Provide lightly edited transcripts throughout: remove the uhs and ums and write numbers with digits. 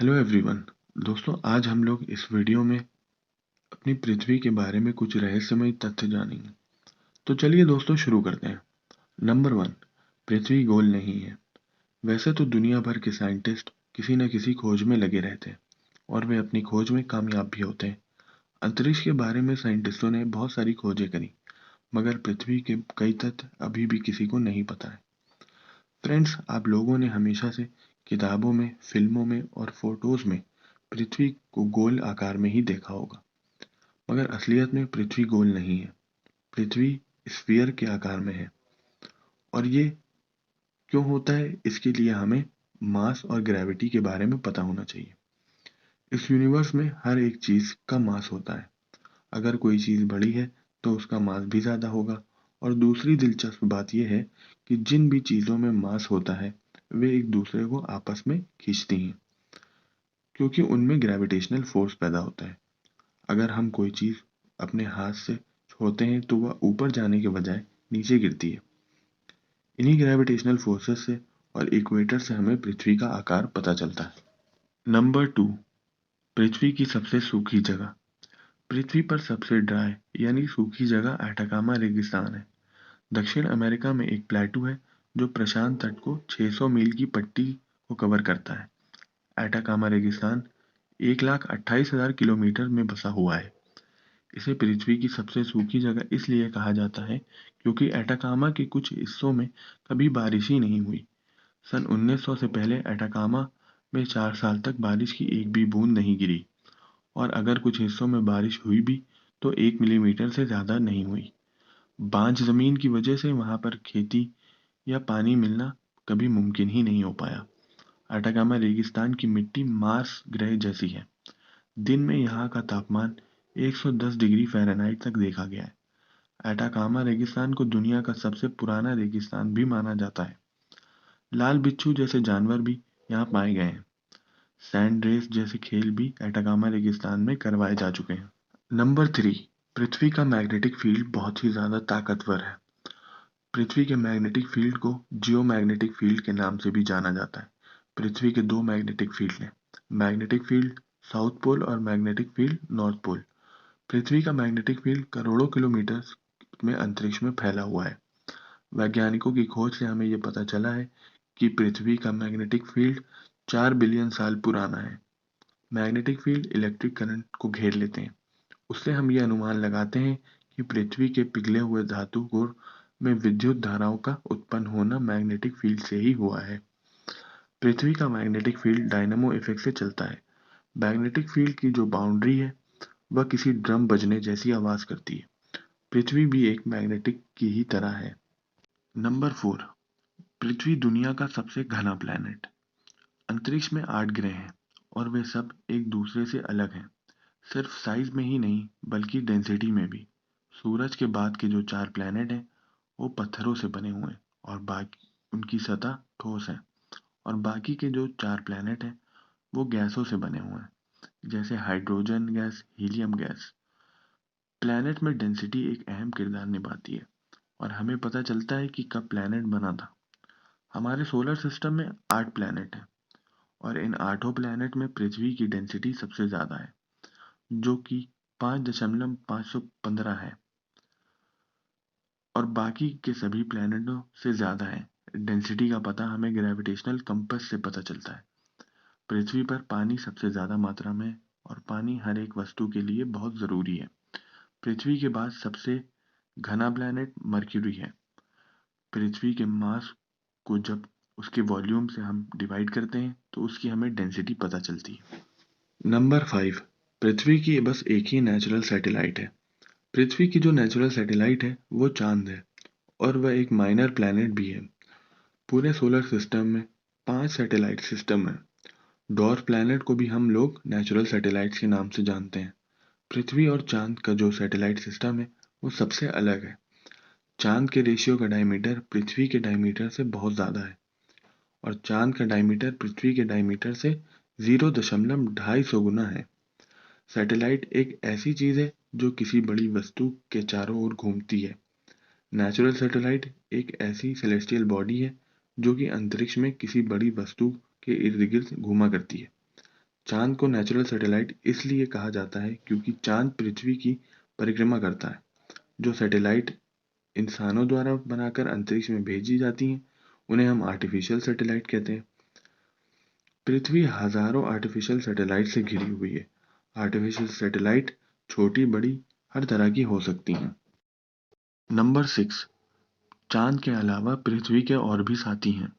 Hello everyone. दोस्तों, आज हम लोग इस वीडियो में अपनी पृथ्वी के बारे में कुछ रहस्यमय तथ्य जानेंगे। तो चलिए दोस्तों शुरू करते हैं। नंबर 1, पृथ्वी गोल नहीं है। वैसे तो दुनिया भर के साइंटिस्ट किसी न किसी खोज में लगे रहते हैं और वे अपनी खोज में कामयाब भी होते हैं। अंतरिक्ष के बारे में साइंटिस्टों ने बहुत सारी खोजें करी, मगर पृथ्वी के कई तथ्य अभी भी किसी को नहीं पता है। फ्रेंड्स, आप लोगों ने हमेशा से किताबों में, फिल्मों में और फोटोज में पृथ्वी को गोल आकार में ही देखा होगा, मगर असलियत में पृथ्वी गोल नहीं है। पृथ्वी स्फीयर के आकार में है। और ये क्यों होता है, इसके लिए हमें मास और ग्रेविटी के बारे में पता होना चाहिए। इस यूनिवर्स में हर एक चीज का मास होता है। अगर कोई चीज बड़ी है तो उसका मास भी ज्यादा होगा। और दूसरी दिलचस्प बात यह है कि जिन भी चीजों में मास होता है वे एक दूसरे को आपस में खींचती हैं, क्योंकि उनमें ग्रेविटेशनल फोर्स पैदा होता है। अगर हम कोई चीज अपने हाथ से छोड़ते हैं तो वह ऊपर जाने के बजाय नीचे गिरती है। इन्हीं ग्रेविटेशनल फोर्सेस से और इक्वेटर से हमें पृथ्वी का आकार पता चलता है। नंबर 2, पृथ्वी की सबसे सूखी जगह। पृथ्वी पर सबसे ड्राई यानी सूखी जगह एटाकामा रेगिस्तान है। दक्षिण अमेरिका में एक प्लेटू है जो प्रशांत तट को 600 मील की पट्टी को कवर करता है। एटाकामा रेगिस्तान 1,28,000 किलोमीटर में बसा हुआ है। इसे पृथ्वी की सबसे सूखी जगह इसलिए कहा जाता है क्योंकि एटाकामा के कुछ हिस्सों में कभी बारिश ही नहीं हुई। सन 1900 से पहले एटाकामा में 4 साल तक बारिश की एक भी बूंद नहीं गिरी, और अगर कुछ हिस्सों में बारिश हुई भी तो 1 मिलीमीटर से ज्यादा नहीं हुई। बांझ जमीन की वजह से वहां पर खेती या पानी मिलना कभी मुमकिन ही नहीं हो पाया। एटाकामा रेगिस्तान की मिट्टी मार्स ग्रह जैसी है। दिन में यहाँ का तापमान 110 डिग्री फ़ारेनहाइट तक देखा गया है। एटाकामा रेगिस्तान को दुनिया का सबसे पुराना रेगिस्तान भी माना जाता है। लाल बिच्छू जैसे जानवर भी यहाँ पाए गए हैं। सैंड रेस जैसे खेल भी एटाकामा रेगिस्तान में करवाए जा चुके हैं। नंबर 3, पृथ्वी का मैग्नेटिक फील्ड बहुत ही ज्यादा ताकतवर है। पृथ्वी के मैग्नेटिक फील्ड को जियोमैग्नेटिक फील्ड के नाम से भी जाना जाता है। पृथ्वी के दो मैग्नेटिक फील्ड हैं, मैग्नेटिक फील्ड साउथ पोल और मैग्नेटिक फील्ड नॉर्थ पोल। पृथ्वी का मैग्नेटिक फील्ड करोड़ों किलोमीटर में अंतरिक्ष में फैला हुआ है। वैज्ञानिकों की खोज से हमें यह पता चला है कि पृथ्वी का मैग्नेटिक फील्ड 4 बिलियन साल पुराना है। मैग्नेटिक फील्ड इलेक्ट्रिक करंट को घेर लेते हैं। उससे हम ये अनुमान लगाते हैं कि पृथ्वी के पिघले हुए धातु कोर में विद्युत धाराओं का उत्पन्न होना मैग्नेटिक फील्ड से ही हुआ है। पृथ्वी का मैग्नेटिक फील्ड डायनामो इफेक्ट से चलता है। मैग्नेटिक फील्ड की जो बाउंड्री है वह किसी ड्रम बजने जैसी आवाज करती है। पृथ्वी भी एक मैग्नेटिक की ही तरह है। नंबर 4, पृथ्वी दुनिया का सबसे घना प्लैनेट। अंतरिक्ष में 8 ग्रह हैं और वे सब एक दूसरे से अलग हैं। सिर्फ साइज में ही नहीं बल्कि डेंसिटी में भी। सूरज के बाद के जो 4 प्लैनेट हैं वो पत्थरों से बने हुए हैं और बाकी उनकी सतह ठोस है। और बाकी के जो 4 प्लैनेट हैं वो गैसों से बने हुए हैं, जैसे hydrogen gas, helium gas. Planet में डेंसिटी एक अहम किरदार निभाती है और हमें पता चलता है कि कब प्लैनेट बना था। हमारे सोलर सिस्टम में 8 प्लैनेट हैं और इन आठों प्लैनेट में पृथ्वी की डेंसिटी सबसे ज्यादा है, जो कि 5,515 है, और बाकी के सभी प्लैनेटों से ज्यादा है। डेंसिटी का पता हमें ग्रेविटेशनल कंपास से पता चलता है। पृथ्वी पर पानी सबसे ज्यादा मात्रा में है और पानी हर एक वस्तु के लिए बहुत जरूरी है। पृथ्वी के बाद सबसे घना प्लैनेट मर्क्यूरी है। पृथ्वी के मास को जब उसके वॉल्यूम से हम डिवाइड करते हैं तो उसकी हमें डेंसिटी पता चलती है। नंबर 5, पृथ्वी की बस एक ही नेचुरल सैटेलाइट है। पृथ्वी की जो नेचुरल सैटेलाइट है वो चांद है और वह एक माइनर प्लैनेट भी है। पूरे सोलर सिस्टम में 5 सैटेलाइट सिस्टम है। डॉर्फ प्लैनेट को भी हम लोग नेचुरल सैटेलाइट्स के नाम से जानते हैं। पृथ्वी और चांद का जो सैटेलाइट सिस्टम है वो सबसे अलग है। चांद के रेशियो का डायमीटर पृथ्वी के डायमीटर से बहुत ज़्यादा है और चांद का डायमीटर पृथ्वी के डायमीटर से 0.250 गुना है। सैटेलाइट एक ऐसी चीज़ है जो किसी बड़ी वस्तु के चारों ओर घूमती है। नेचुरल सैटेलाइट एक ऐसी सेलेस्टियल बॉडी है जो कि अंतरिक्ष में किसी बड़ी वस्तु के इर्द गिर्द घूमा करती है। चांद को नेचुरल सैटेलाइट इसलिए कहा जाता है क्योंकि चांद पृथ्वी की परिक्रमा करता है। जो सैटेलाइट इंसानों द्वारा बनाकर अंतरिक्ष में भेजी जाती हैं, उन्हें हम आर्टिफिशियल सैटेलाइट कहते हैं। पृथ्वी हजारों आर्टिफिशियल सैटेलाइट से घिरी हुई है। आर्टिफिशियल सैटेलाइट छोटी बड़ी हर तरह की हो सकती हैं। नंबर 6, चांद के अलावा पृथ्वी के और भी साथी हैं।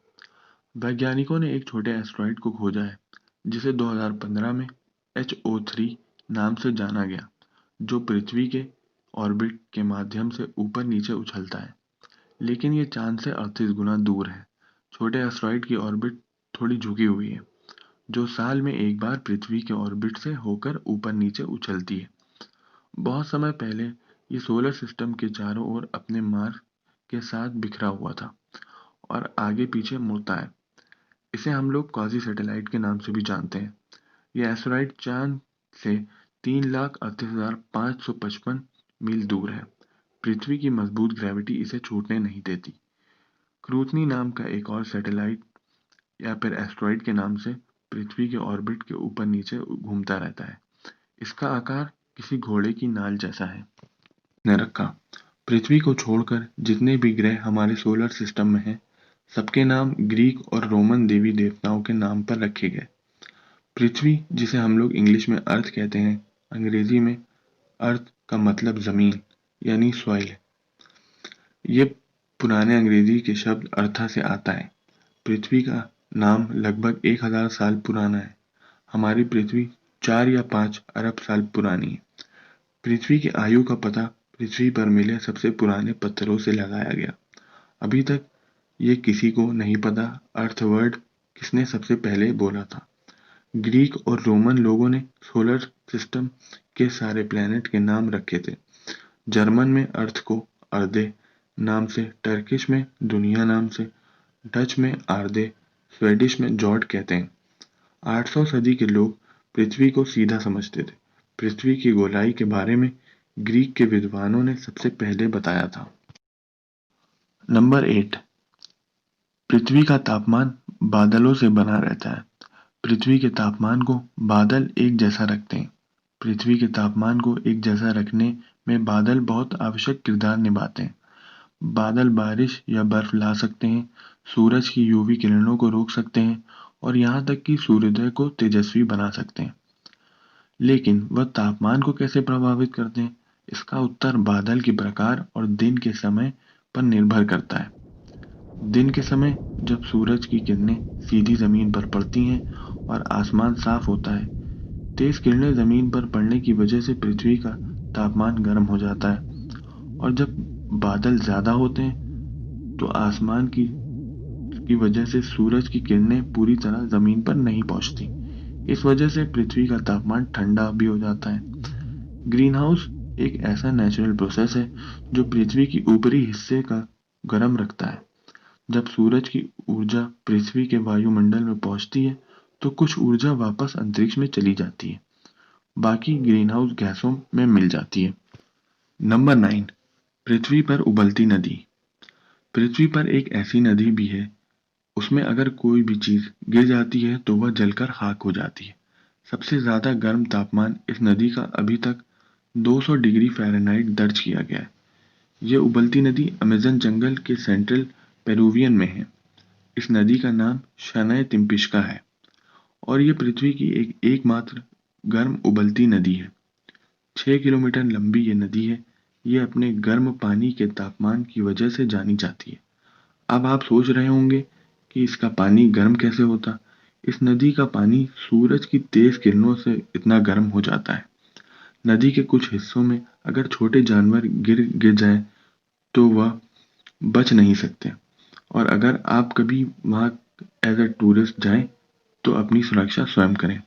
वैज्ञानिकों ने एक छोटे एस्टेरॉइड को खोजा है जिसे 2015 में HO3 नाम से जाना गया, जो पृथ्वी के ऑर्बिट के माध्यम से ऊपर नीचे उछलता है, लेकिन ये चांद से 38 गुना दूर है। छोटे एस्टेरॉइड की ऑर्बिट थोड़ी झुकी हुई है, जो साल में एक बार पृथ्वी के ऑर्बिट से होकर ऊपर नीचे उछलती है। बहुत समय पहले ये सोलर सिस्टम के चारों ओर अपने मार्ग के साथ बिखरा हुआ था और आगे पीछे मुड़ता है। इसे हम लोग क्वाजी सैटेलाइट के नाम से भी जानते हैं। यह एस्टेरॉइड चांद से 3,38,555 मील दूर है। पृथ्वी की मजबूत ग्रेविटी इसे छूटने नहीं देती। क्रूथनी नाम का एक और सैटेलाइट या फिर एस्टेरॉइड के नाम से पृथ्वी के ऑर्बिट के ऊपर नीचे घूमता रहता है। इसका आकार किसी घोड़े की नाल जैसा है। ने रखा, पृथ्वी को छोड़कर जितने भी ग्रह हमारे सोलर सिस्टम में हैं, सबके नाम ग्रीक और रोमन देवी देवताओं के नाम पर रखे गए। पृथ्वी, जिसे हम लोग इंग्लिश में अर्थ कहते हैं, अंग्रेजी में अर्थ का मतलब जमीन यानी सॉइल है। ये पुराने अंग्रेजी के शब्द अर्था से आता है। पृथ्वी का नाम लगभग 1000 साल पुराना है। हमारी पृथ्वी 4 या 5 अरब साल पुरानी है। पृथ्वी की आयु का पता पृथ्वी पर मिले सबसे पुराने पत्थरों से लगाया गया। अभी तक ये किसी को नहीं पता अर्थ वर्ड किसने सबसे पहले बोला था। ग्रीक और रोमन लोगों ने सोलर सिस्टम के सारे प्लैनेट के नाम रखे थे। जर्मन में अर्थ को अर्दे नाम से, टर्किश में दुनिया नाम से, डच में आर्दे, स्वीडिश में जॉर्ड कहते हैं। 800 सदी के लोग पृथ्वी को सीधा समझते थे। पृथ्वी की गोलाई के बारे में ग्रीक के विद्वानों ने सबसे पहले बताया था। नंबर 8, पृथ्वी का तापमान बादलों से बना रहता है। पृथ्वी के तापमान को बादल एक जैसा रखते हैं। पृथ्वी के तापमान को एक जैसा रखने में बादल बहुत आवश्यक किरदार निभाते हैं। बादल बारिश या बर्फ ला सकते हैं, सूरज की यूवी किरणों को रोक सकते हैं और यहाँ तक कि सूर्योदय को तेजस्वी बना सकते हैं। लेकिन वह तापमान को कैसे प्रभावित करते हैं? इसका उत्तर बादल के प्रकार और दिन के समय पर निर्भर करता है। दिन के समय जब सूरज की किरणें सीधी जमीन पर पड़ती हैं और आसमान साफ होता है, तेज किरणें जमीन पर पड़ने की वजह से पृथ्वी का तापमान गर्म हो जाता है। और जब बादल ज्यादा होते हैं तो आसमान की वजह से सूरज की किरणें पूरी तरह जमीन पर नहीं पहुंचती। इस वजह से पृथ्वी का तापमान ठंडा भी हो जाता है। ग्रीन हाउस एक ऐसा नेचुरल प्रोसेस है जो पृथ्वी की ऊपरी हिस्से का गर्म रखता है। जब सूरज की ऊर्जा पृथ्वी के वायुमंडल में पहुंचती है तो कुछ ऊर्जा वापस अंतरिक्ष में चली जाती है, बाकी ग्रीन हाउस गैसों में मिल जाती है। नंबर 9, पृथ्वी पर उबलती नदी। पृथ्वी पर एक ऐसी नदी भी है, उसमें अगर कोई भी चीज गिर जाती है तो वह जलकर खाक हो जाती है। सबसे ज्यादा गर्म तापमान इस नदी का अभी तक 200 डिग्री फ़ारेनहाइट दर्ज किया गया है। यह उबलती नदी अमेज़न जंगल के सेंट्रल पेरुवियन में है। इस नदी का नाम शनय तिम्पिश्का है और ये पृथ्वी की एकमात्र गर्म उबलती नदी है। 6 किलोमीटर लंबी ये नदी है। ये अपने गर्म पानी के तापमान की वजह से जानी जाती है। अब आप सोच रहे होंगे कि इसका पानी गर्म कैसे होता? इस नदी का पानी सूरज की तेज किरणों से इतना गर्म हो जाता है। नदी के कुछ हिस्सों में अगर छोटे जानवर गिर गिर जाए तो वह बच नहीं सकते, और अगर आप कभी वहां एज अ टूरिस्ट जाएं तो अपनी सुरक्षा स्वयं करें।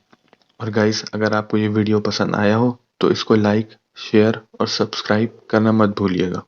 और गाइस, अगर आपको ये वीडियो पसंद आया हो तो इसको लाइक, शेयर और सब्सक्राइब करना मत भूलिएगा।